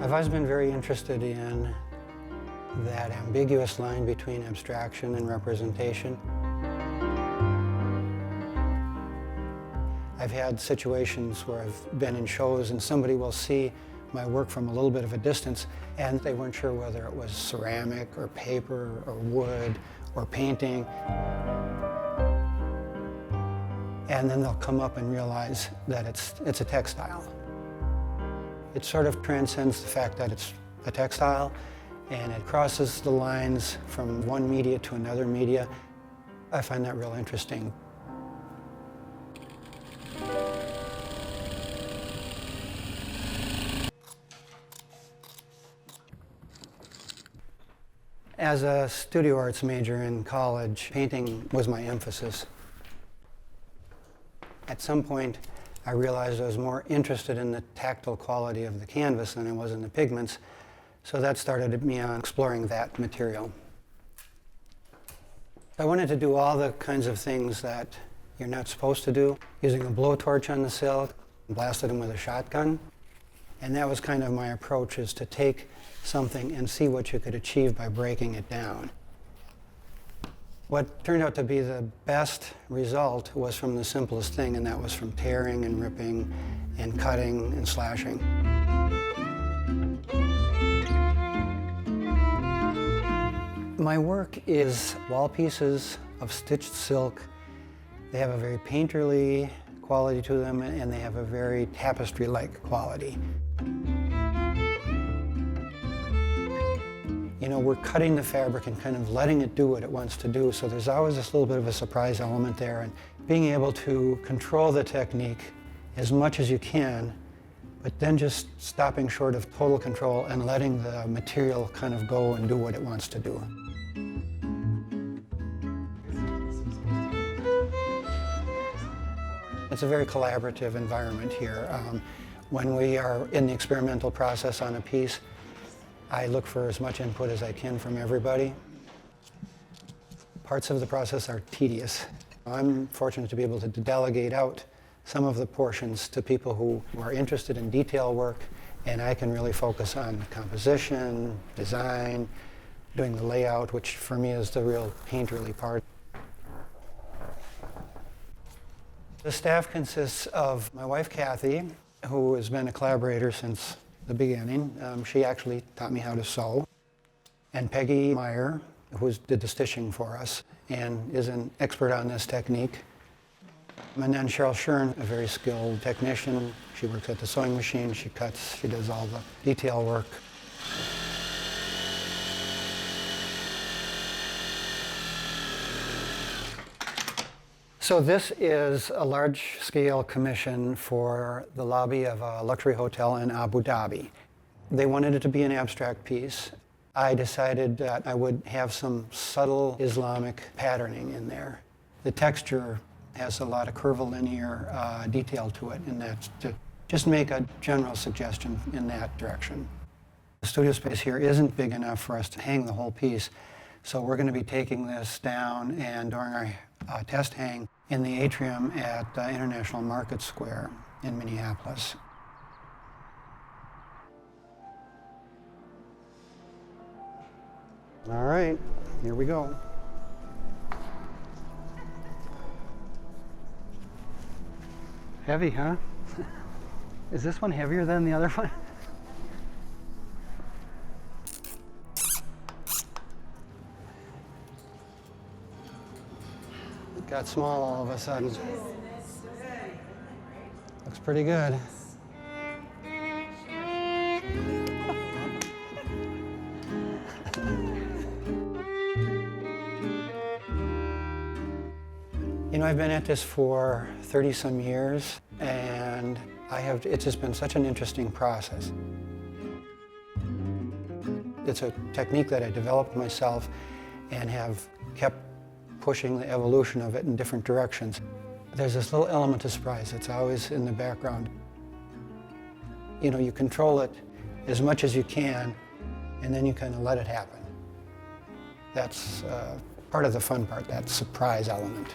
I've always been very interested in that ambiguous line between abstraction and representation. I've had situations where I've been in shows and somebody will see my work from a little bit of a distance and they weren't sure whether it was ceramic or paper or wood or painting. And then they'll come up and realize that it's a textile. It sort of transcends the fact that it's a textile, and it crosses the lines from one media to another media. I find that real interesting. As a studio arts major in college, painting was my emphasis. At some point, I realized I was more interested in the tactile quality of the canvas than I was in the pigments, so that started me on exploring that material. I wanted to do all the kinds of things that you're not supposed to do, using a blowtorch on the silk, blasted them with a shotgun, and that was kind of my approach, is to take something and see what you could achieve by breaking it down. What turned out to be the best result was from the simplest thing, and that was from tearing and ripping and cutting and slashing. My work is wall pieces of stitched silk. They have a very painterly quality to them, and they have a very tapestry-like quality. You know, we're cutting the fabric and kind of letting it do what it wants to do, so there's always this little bit of a surprise element there, and being able to control the technique as much as you can, but then just stopping short of total control and letting the material kind of go and do what it wants to do. It's a very collaborative environment here. When we are in the experimental process on a piece, I look for as much input as I can from everybody. Parts of the process are tedious. I'm fortunate to be able to delegate out some of the portions to people who are interested in detail work, and I can really focus on composition, design, doing the layout, which for me is the real painterly part. The staff consists of my wife, Kathy, who has been a collaborator since the beginning. She actually taught me how to sew. And Peggy Meyer, who did the stitching for us and is an expert on this technique. And then Cheryl Shern, a very skilled technician. She works at the sewing machine, she cuts, she does all the detail work. So this is a large-scale commission for the lobby of a luxury hotel in Abu Dhabi. They wanted it to be an abstract piece. I decided that I would have some subtle Islamic patterning in there. The texture has a lot of curvilinear detail to it, and that's to just make a general suggestion in that direction. The studio space here isn't big enough for us to hang the whole piece, so we're going to be taking this down and during our test hang in the atrium at International Market Square in Minneapolis. All right, here we go. Heavy, huh? Is this one heavier than the other one? It got small all of a sudden. Looks pretty good. You know, I've been at this for 30-some years, and it's just been such an interesting process. It's a technique that I developed myself and have kept pushing the evolution of it in different directions. There's this little element of surprise that's always in the background. You know, you control it as much as you can, and then you kind of let it happen. That's part of the fun part, that surprise element.